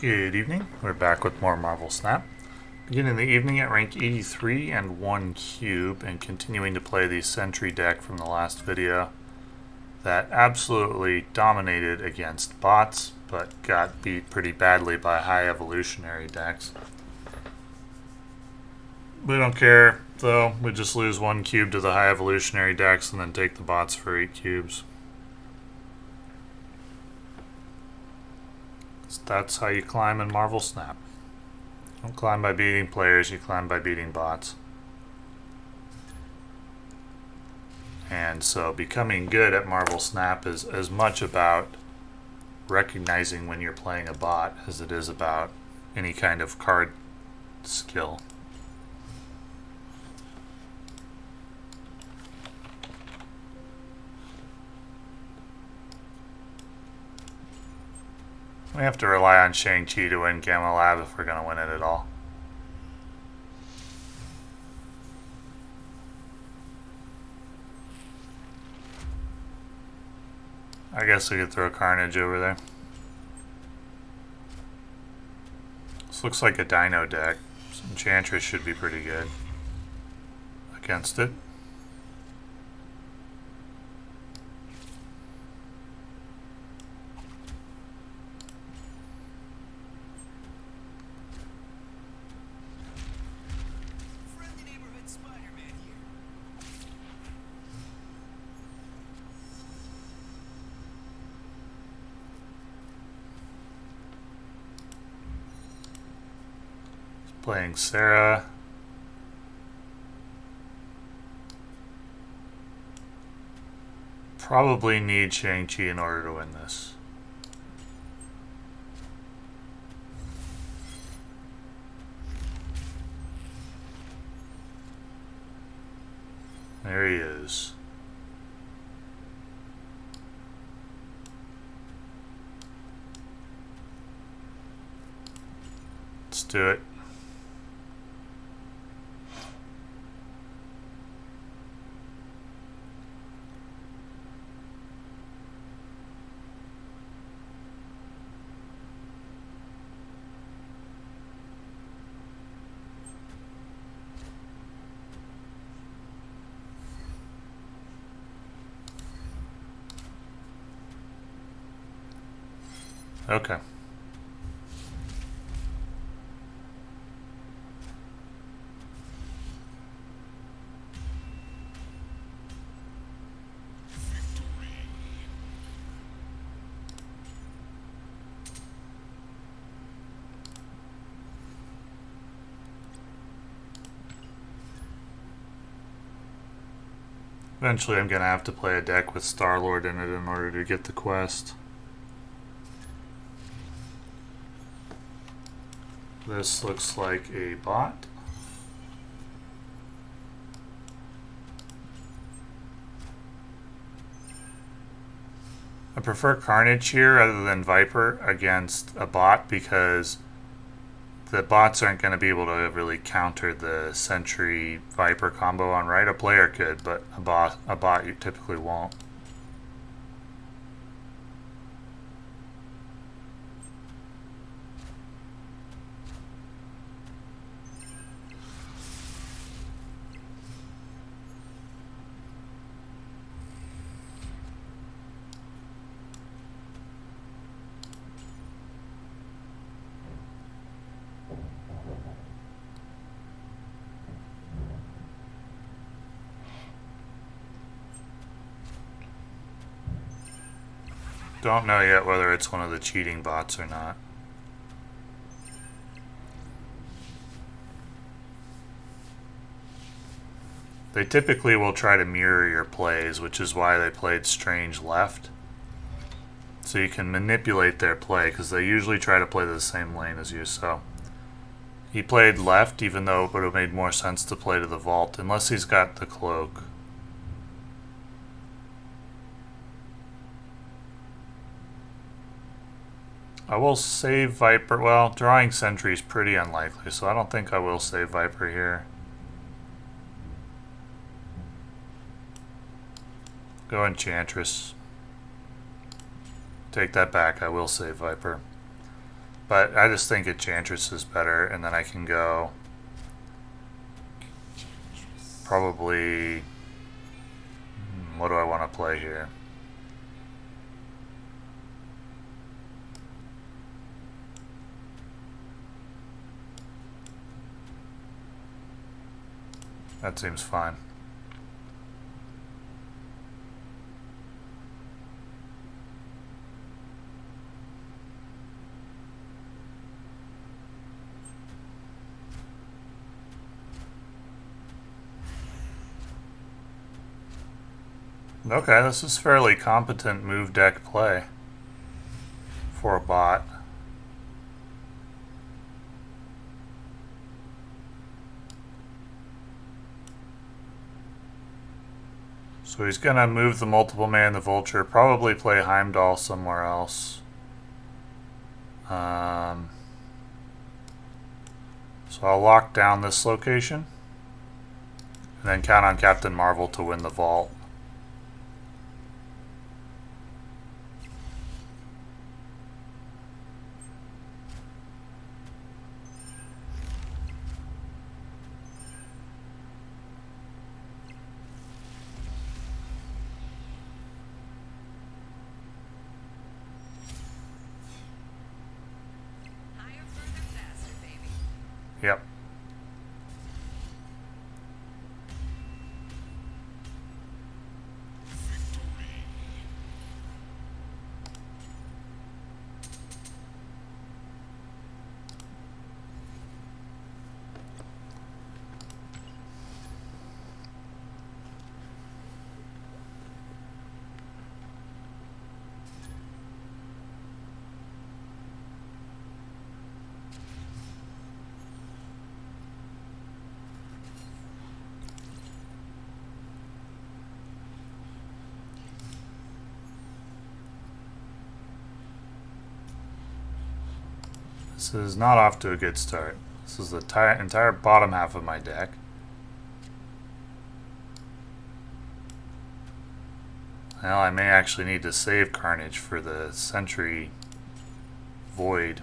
Good evening. We're back with more Marvel Snap. Beginning the evening at rank 83 and 1 cube, and continuing to play the Sentry deck from the last video that absolutely dominated against bots, but got beat pretty badly by high evolutionary decks. We don't care, though. We just lose 1 cube to the high evolutionary decks and then take the bots for 8 cubes. That's how you climb in Marvel Snap. You don't climb by beating players, you climb by beating bots. And so becoming good at Marvel Snap is as much about recognizing when you're playing a bot as it is about any kind of card skill. We have to rely on Shang-Chi to win Gamma Lab if we're going to win it at all. I guess we could throw Carnage over there. This looks like a Dino deck. So Enchantress should be pretty good against it. Playing Sarah. Probably need Shang-Chi in order to win this. There he is. Let's do it. Okay. Eventually I'm going to have to play a deck with Star-Lord in it in order to get the quest. This looks like a bot. I prefer Carnage here rather than Viper against a bot because the bots aren't going to be able to really counter the Sentry Viper combo on right. A player could, but a bot you typically won't. Don't know yet whether it's one of the cheating bots or not. They typically will try to mirror your plays, which is why they played Strange left. So you can manipulate their play, because they usually try to play the same lane as you, so. He played left, even though it would have made more sense to play to the vault, unless he's got the cloak. I will save Viper. Well, drawing Sentry is pretty unlikely, so I don't think I will save Viper here. Go Enchantress. Take that back, I will save Viper. But I just think Enchantress is better, and then I can go probably... what do I want to play here? That seems fine. Okay, this is fairly competent move deck play for a bot. So he's going to move the multiple man, the vulture, probably play Heimdall somewhere else. So I'll lock down this location and then count on Captain Marvel to win the vault. Yep. This is not off to a good start. This is the entire bottom half of my deck. Well, I may actually need to save Carnage for the Sentry Void.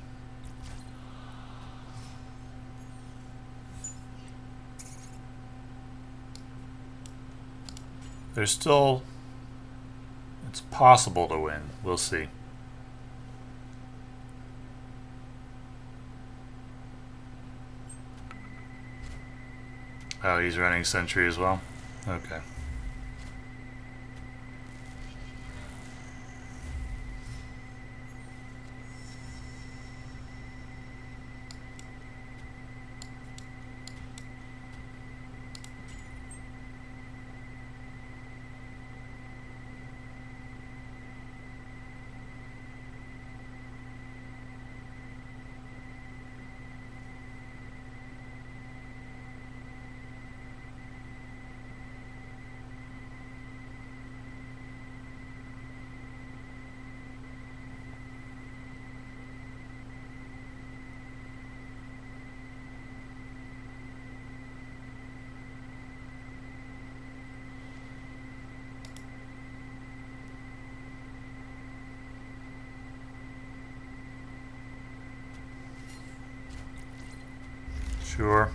There's still... it's possible to win. We'll see. Oh, he's running Sentry as well? Okay. Sure.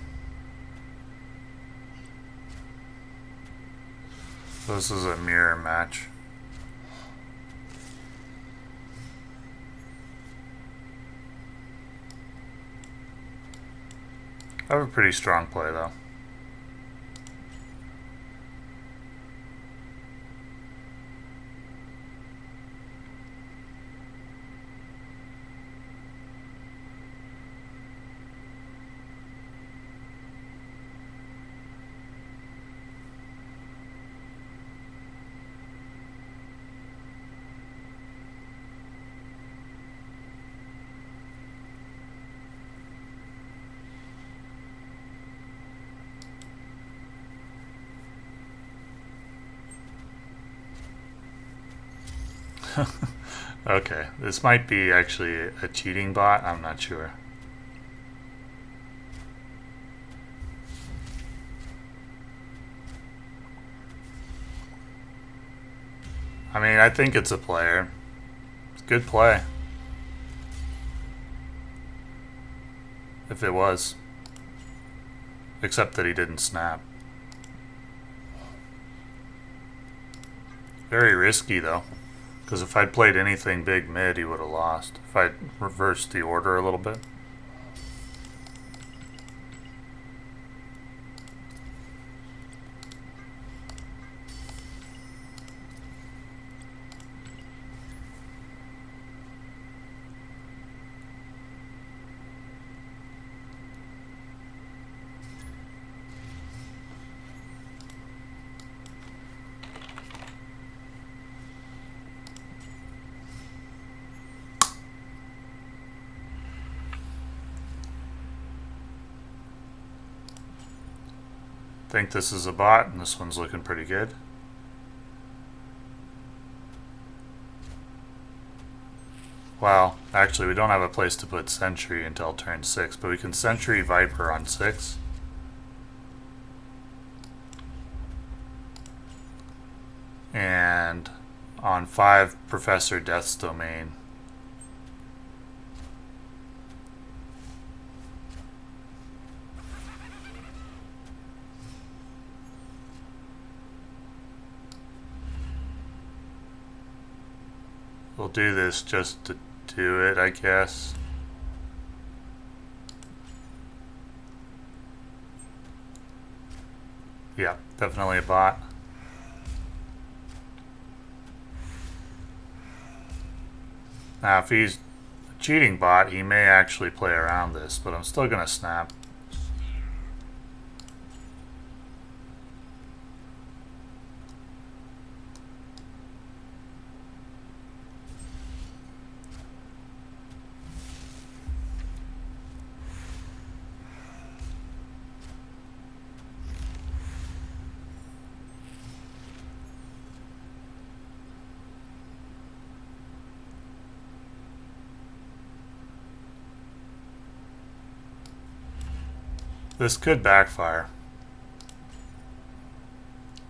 This is a mirror match. I have a pretty strong play though. Okay, this might be actually a cheating bot, I'm not sure. I mean, I think it's a player. It's a good play. if it was. Except that he didn't snap. Very risky though, because if I'd played anything big mid, he would have lost. If I'd reversed the order a little bit. Think this is a bot, and this one's looking pretty good. Well, actually we don't have a place to put Sentry until turn 6, but we can Sentry Viper on 6. And on 5, Professor Death's Domain. We'll do this just to do it, I guess. Yeah, definitely a bot. Now, if he's a cheating bot, he may actually play around this, but I'm still going to snap. This could backfire.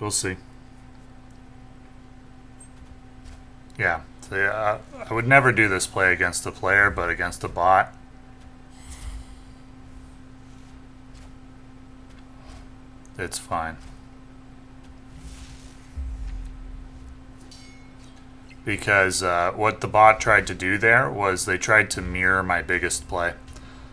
We'll see. Yeah, so, I would never do this play against a player, but against a bot, it's fine. Because what the bot tried to do there was they tried to mirror my biggest play.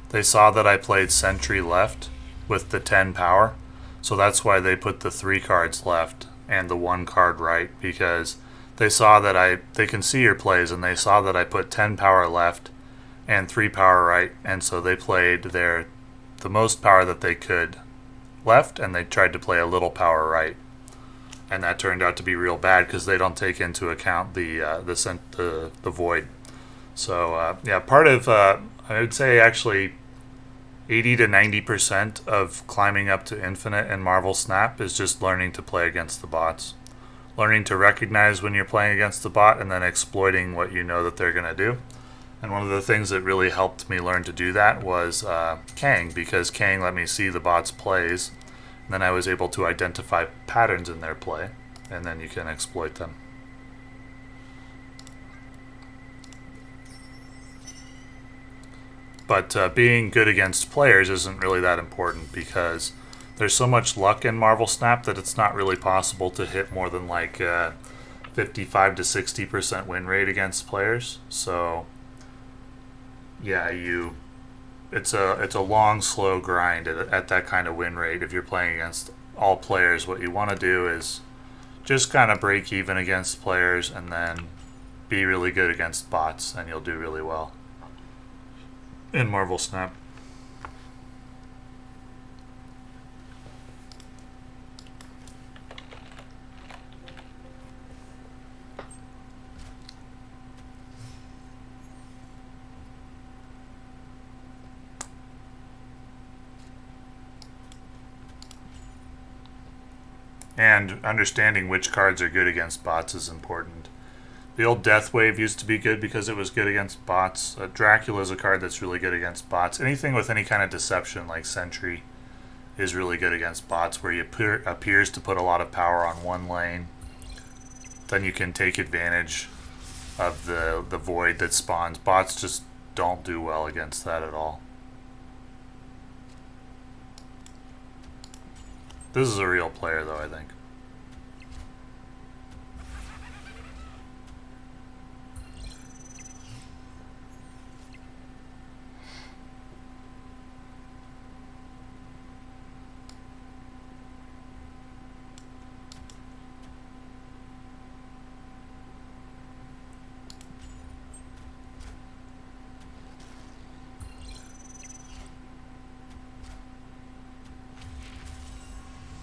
They saw that I played Sentry left with the 10 power, so that's why they put the 3 cards left and the 1 card right, because they saw that they can see your plays, and they saw that I put 10 power left and 3 power right, and so they played the most power that they could left, and they tried to play a little power right, and that turned out to be real bad because they don't take into account the void. So yeah, part of I would say actually 80 to 90% of climbing up to Infinite in Marvel Snap is just learning to play against the bots. Learning to recognize when you're playing against the bot and then exploiting what you know that they're going to do. And one of the things that really helped me learn to do that was Kang, because Kang let me see the bot's plays, and then I was able to identify patterns in their play, and then you can exploit them. But being good against players isn't really that important, because there's so much luck in Marvel Snap that it's not really possible to hit more than like 55 to 60% win rate against players. So yeah, it's a long, slow grind at that kind of win rate. If you're playing against all players, what you want to do is just kind of break even against players and then be really good against bots, and you'll do really well in Marvel Snap. And understanding which cards are good against bots is important. The old Death Wave used to be good because it was good against bots. Dracula is a card that's really good against bots. Anything with any kind of deception like Sentry is really good against bots, where you appears to put a lot of power on one lane. Then you can take advantage of the void that spawns. Bots just don't do well against that at all. This is a real player, though, I think.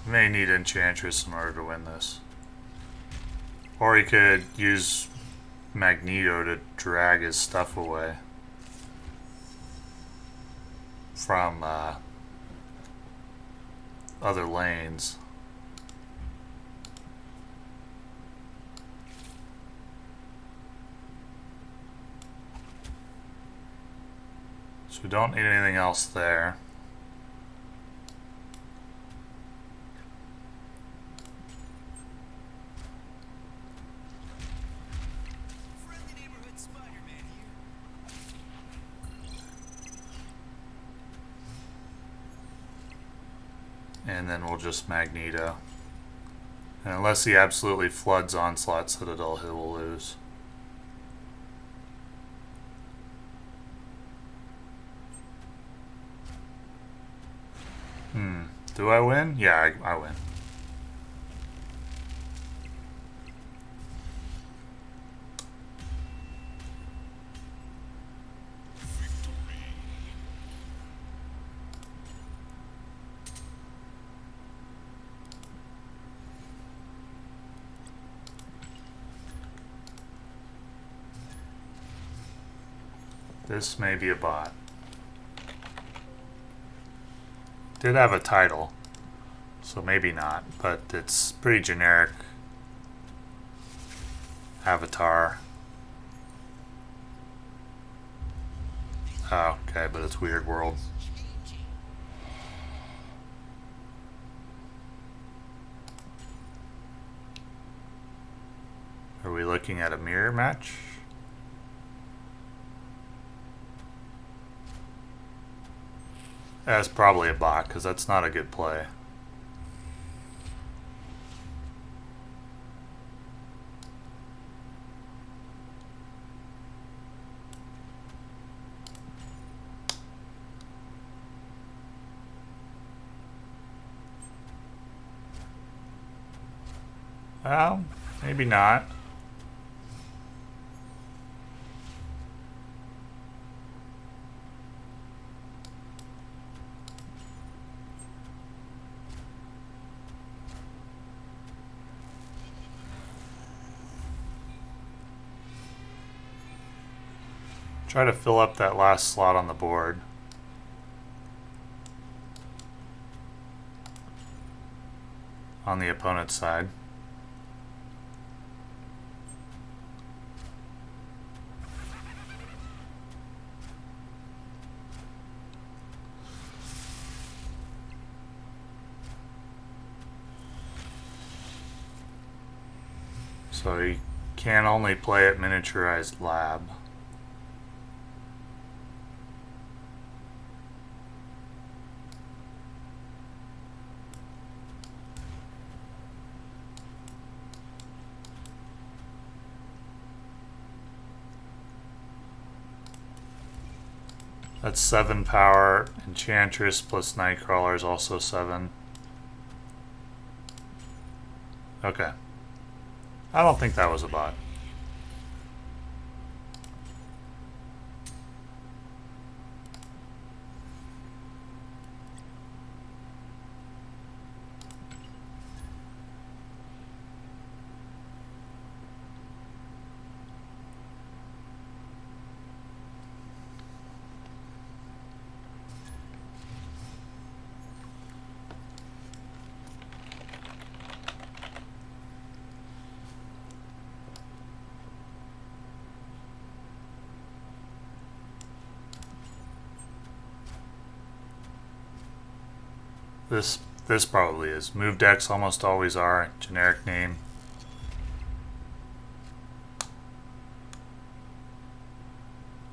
May need Enchantress in order to win this. Or he could use Magneto to drag his stuff away from other lanes. So we don't need anything else there. And then we'll just Magneto. And unless he absolutely floods Onslaught Citadel, he will lose. Do I win? Yeah, I win. This may be a bot. Did have a title, so maybe not, but it's pretty generic avatar. Oh, okay, but it's Weird World. Are we looking at a mirror match? That's probably a bot, because that's not a good play. Well, maybe not. Try to fill up that last slot on the board. On the opponent's side. So you can only play at Miniaturized Lab. That's 7 power. Enchantress plus Nightcrawler is also 7. Okay. I don't think that was a bot. This probably is. Move decks almost always are. Generic name.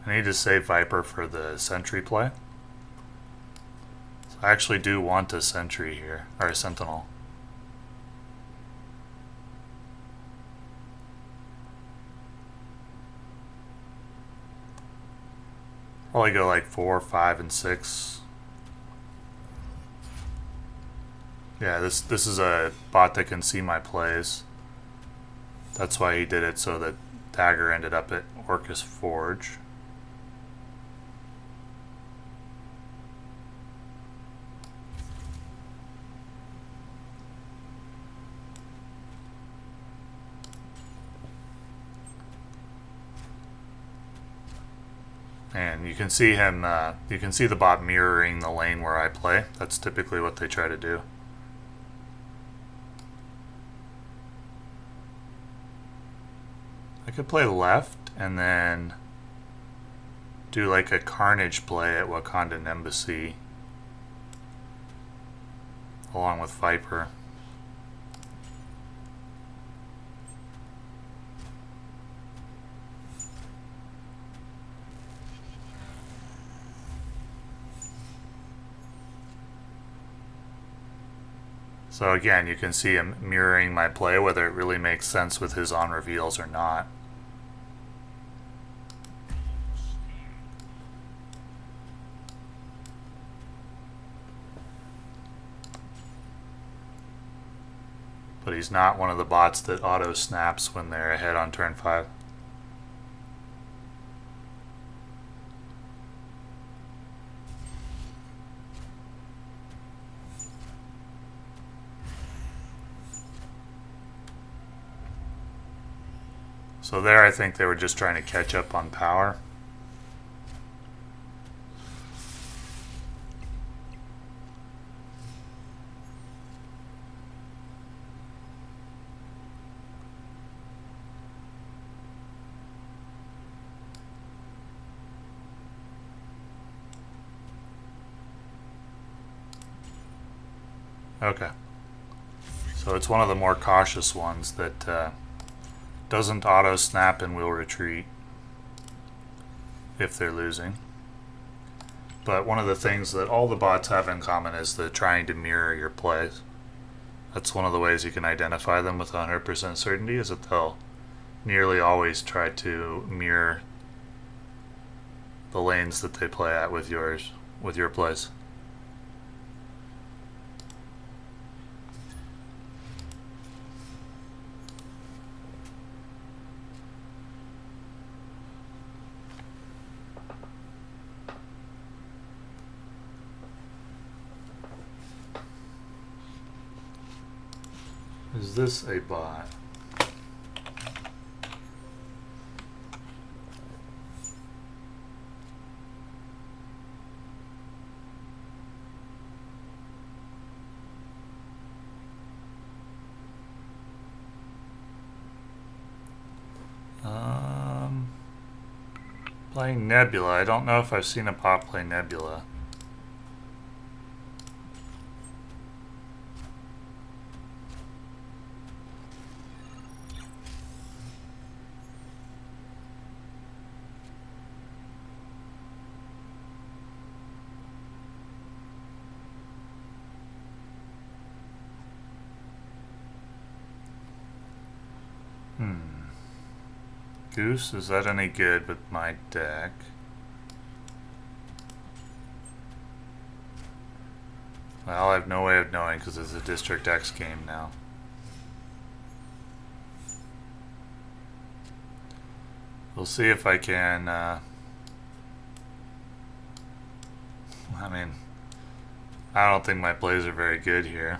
I need to save Viper for the Sentry play. I actually do want a Sentry here, or a Sentinel. Probably go like 4, 5, and 6. Yeah, this is a bot that can see my plays. That's why he did it, so that Dagger ended up at Orcus Forge. And you can see him, you can see the bot mirroring the lane where I play. That's typically what they try to do. I could play left and then do like a Carnage play at Wakandan Embassy along with Viper. So again, you can see him mirroring my play, whether it really makes sense with his on reveals or not. But he's not one of the bots that auto snaps when they're ahead on turn 5. So there I think they were just trying to catch up on power. Okay. So it's one of the more cautious ones that doesn't auto snap and will retreat if they're losing. But one of the things that all the bots have in common is they're trying to mirror your plays. That's one of the ways you can identify them with 100% certainty, is that they'll nearly always try to mirror the lanes that they play at with yours, with your plays. Is this a bot? Playing Nebula. I don't know if I've seen a bot play Nebula. Goose, is that any good with my deck? Well, I have no way of knowing because it's a District X game now. We'll see if I can, I mean, I don't think my plays are very good here.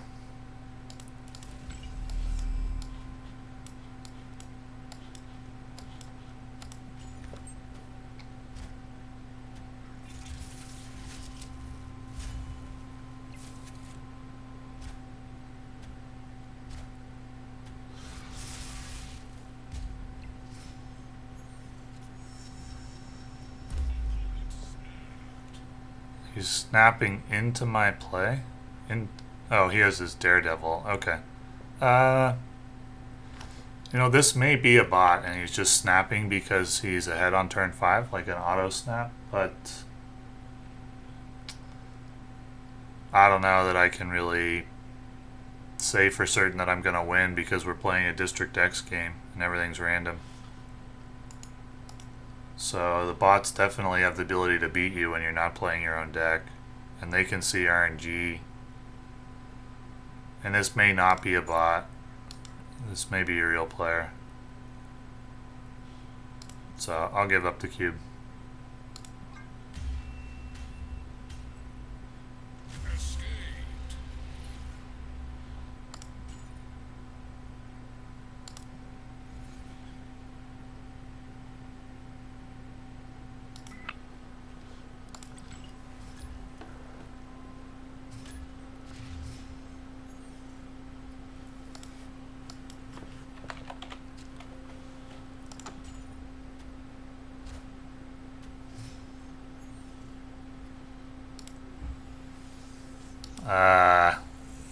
He's snapping into my play? Oh, he has his Daredevil. Okay. You know, this may be a bot and he's just snapping because he's ahead on turn 5, like an auto snap, but I don't know that I can really say for certain that I'm going to win because we're playing a District X game and everything's random. So the bots definitely have the ability to beat you when you're not playing your own deck. And they can see RNG. And this may not be a bot. This may be a real player. So I'll give up the cube.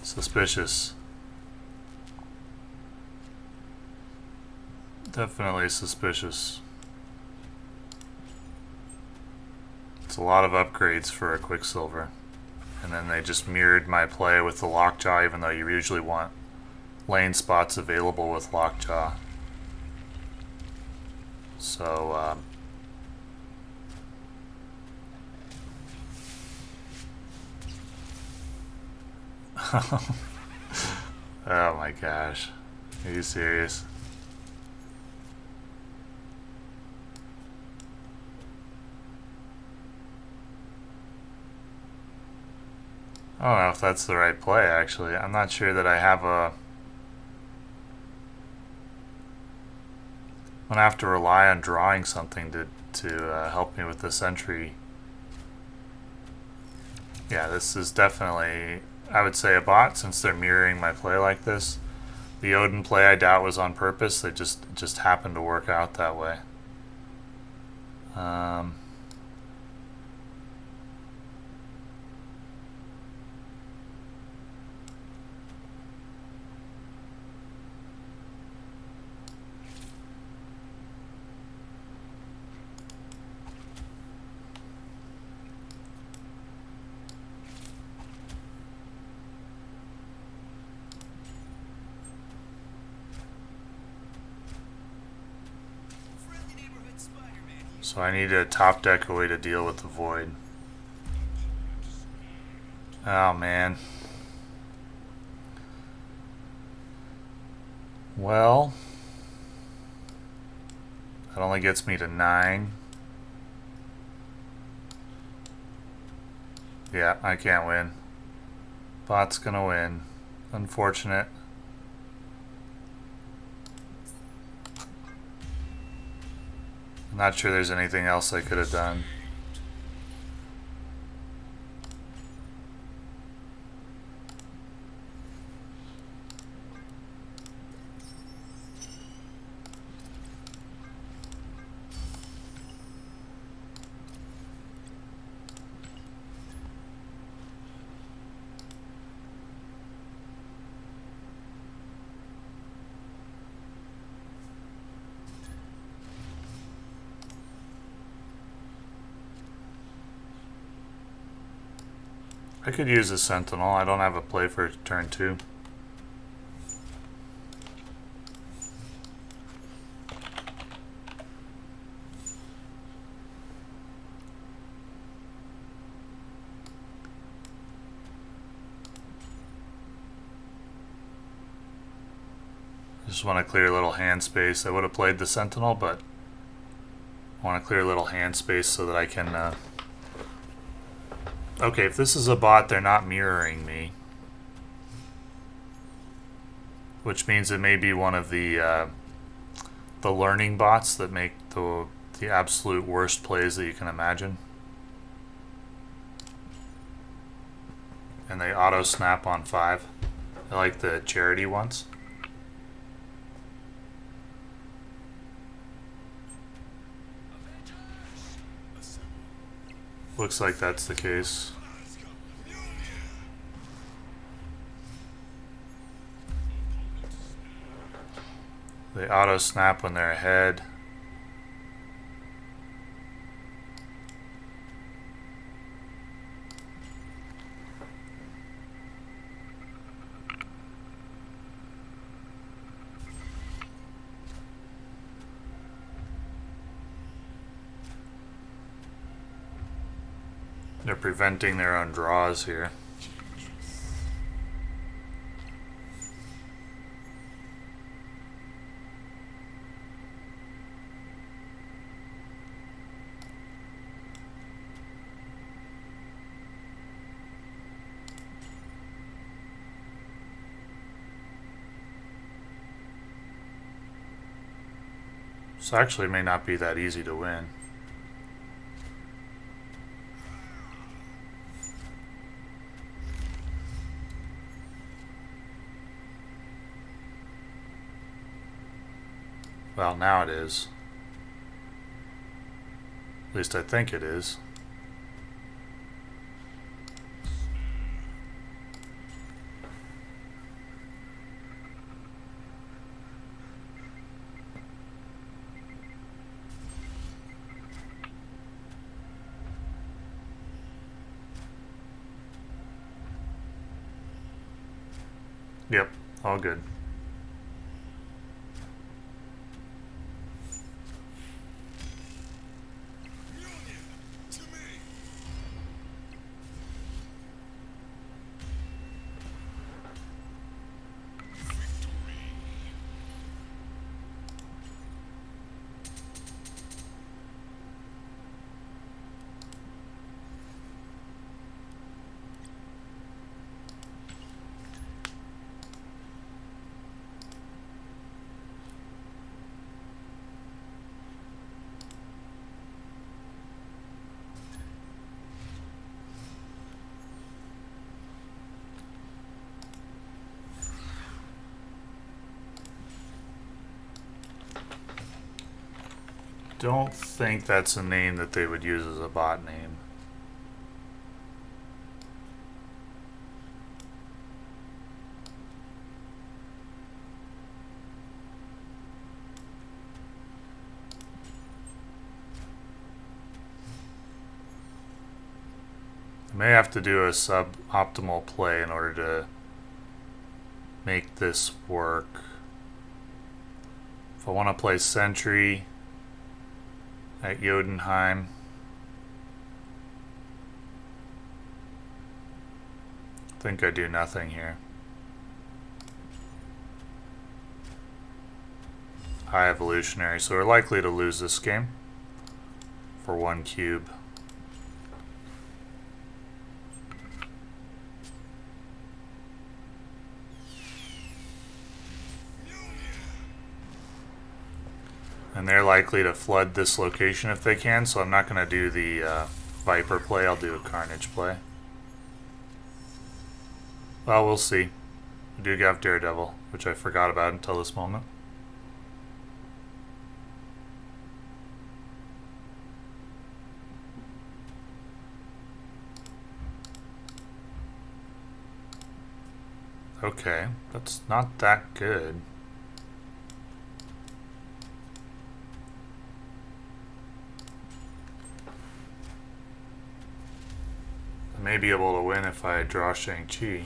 Suspicious. Definitely suspicious. It's a lot of upgrades for a Quicksilver. And then they just mirrored my play with the Lockjaw, even though you usually want lane spots available with Lockjaw. So, oh my gosh. Are you serious? I don't know if that's the right play, actually. I'm not sure that I have a... I'm going to have to rely on drawing something to help me with the Sentry. Yeah, this is definitely, I would say, a bot, since they're mirroring my play like this. The Odin play, I doubt, was on purpose. They just happened to work out that way. So I need to top deck a way to deal with the Void. Oh man. Well, that only gets me to 9. Yeah, I can't win. Bot's gonna win. Unfortunate. I'm not sure there's anything else I could have done. I could use a Sentinel. I don't have a play for turn 2. Just want to clear a little hand space. I would have played the Sentinel, but I want to clear a little hand space so that I can... Okay, if this is a bot, they're not mirroring me. Which means it may be one of the learning bots that make the absolute worst plays that you can imagine. And they auto snap on 5. I like the charity ones. Looks like that's the case. They auto snap when they're ahead. They're preventing their own draws here. This actually may not be that easy to win. Well, now it is. At least I think it is. Yep, all good. Don't think that's a name that they would use as a bot name. I may have to do a suboptimal play in order to make this work. If I want to play Sentry at Jotunheim, I think I do nothing here. High evolutionary, so we're likely to lose this game for 1 cube. And they're likely to flood this location if they can, so I'm not going to do the Viper play, I'll do a Carnage play. Well, we'll see. We do have Daredevil, which I forgot about until this moment. Okay, that's not that good. I may be able to win if I draw Shang-Chi.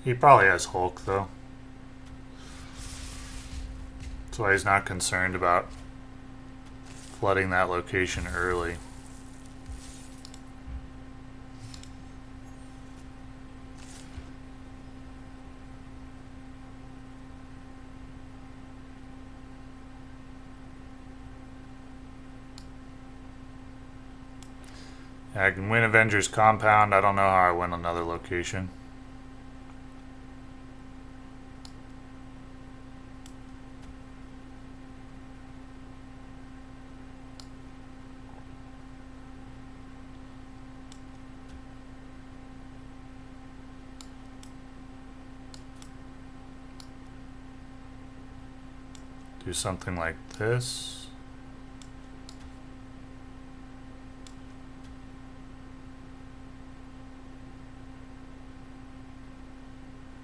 He probably has Hulk, though. That's why he's not concerned about flooding that location early. I can win Avengers Compound. I don't know how I win another location. Do something like this.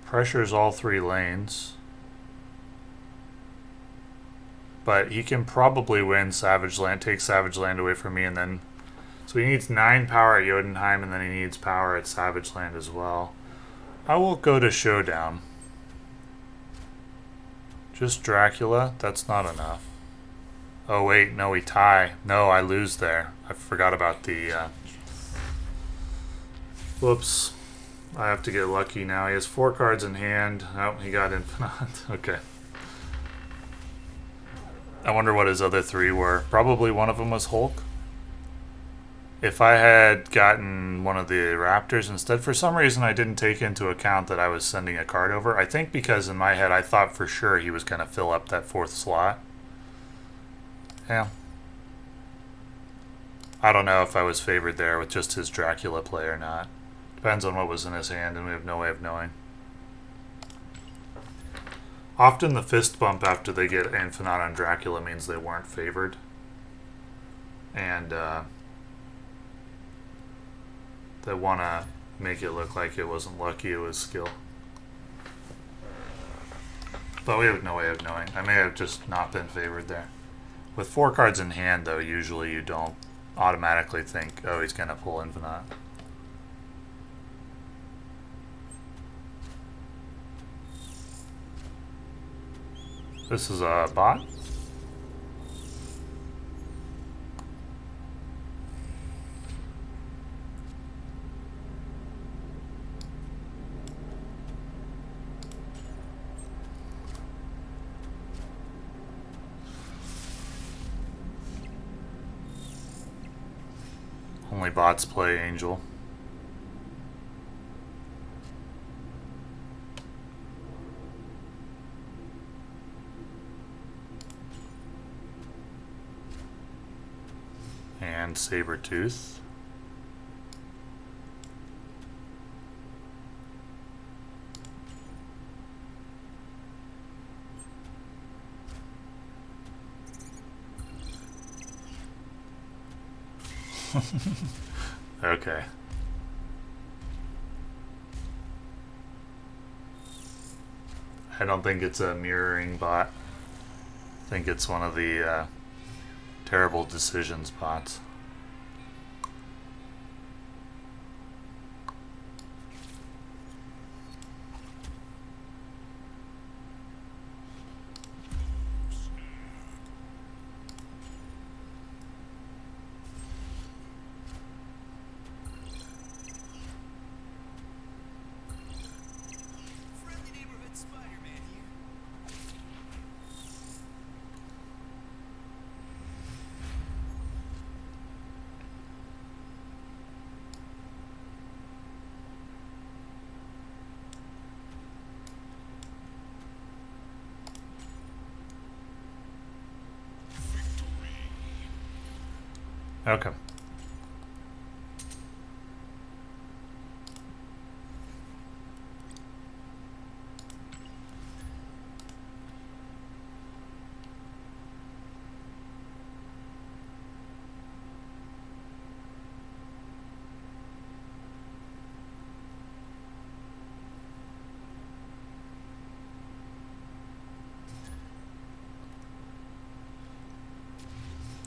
Pressures all 3 lanes. But he can probably win Savage Land, take Savage Land away from me, and then... So he needs 9 power at Jotunheim, and then he needs power at Savage Land as well. I will go to Showdown. Just Dracula? That's not enough. Oh wait, no, we tie. No, I lose there. I forgot about the... Whoops. I have to get lucky now. He has 4 cards in hand. Oh, he got infinite. Okay. I wonder what his other 3 were. Probably one of them was Hulk. If I had gotten one of the Raptors instead, for some reason I didn't take into account that I was sending a card over. I think because in my head I thought for sure he was going to fill up that 4th slot. Yeah. I don't know if I was favored there with just his Dracula play or not. Depends on what was in his hand, and we have no way of knowing. Often the fist bump after they get infinite on Dracula means they weren't favored. And they want to make it look like it wasn't lucky, it was skill. But we have no way of knowing. I may have just not been favored there. With 4 cards in hand, though, usually you don't automatically think, oh, he's going to pull infinite. This is a bot. Only bots play Angel. And Sabretooth. Okay. I don't think it's a mirroring bot. I think it's one of the terrible decisions bots. Okay.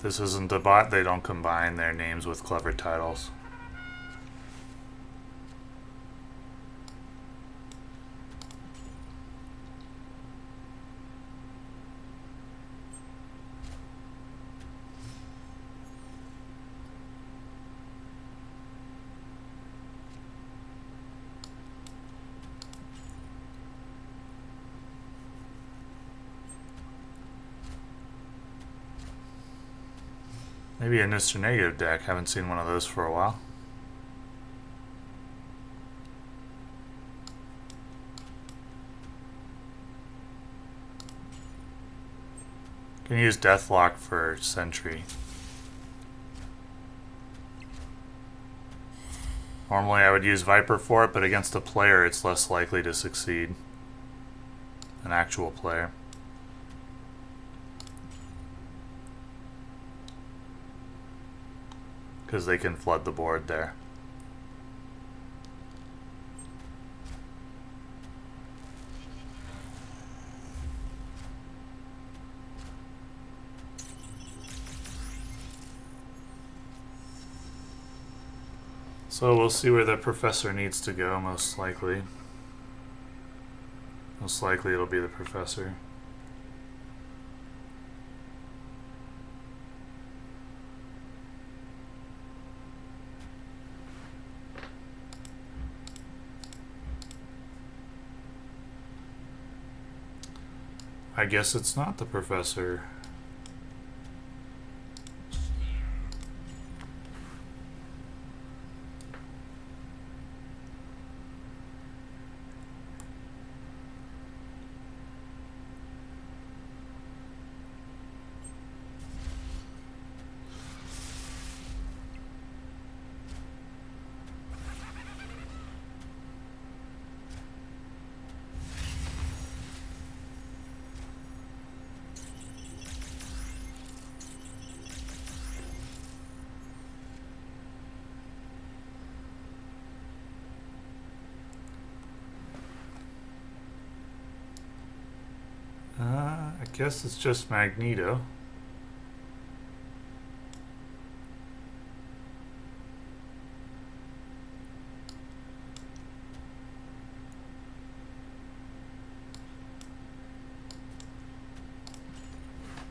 This isn't a bot, they don't combine their names with clever titles. Maybe a Mr. Negative deck. Haven't seen one of those for a while. Can use Deathlock for Sentry. Normally I would use Viper for it, but against a player it's less likely to succeed. An actual player. Because they can flood the board there. So we'll see where the professor needs to go, most likely. Most likely it'll be the professor. I guess it's not the professor. I guess it's just Magneto.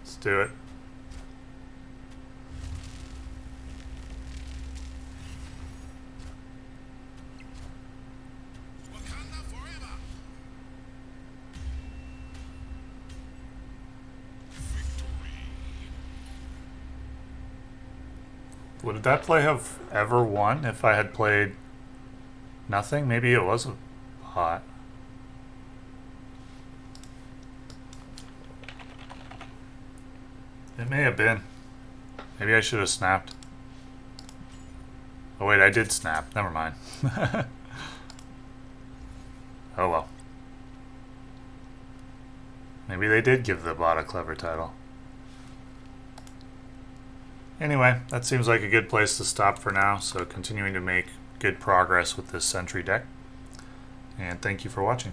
Let's do it. Would that play have ever won if I had played nothing? Maybe it was a bot. It may have been. Maybe I should have snapped. Oh wait, I did snap. Never mind. Oh well. Maybe they did give the bot a clever title. Anyway, that seems like a good place to stop for now, so continuing to make good progress with this Sentry deck. And thank you for watching.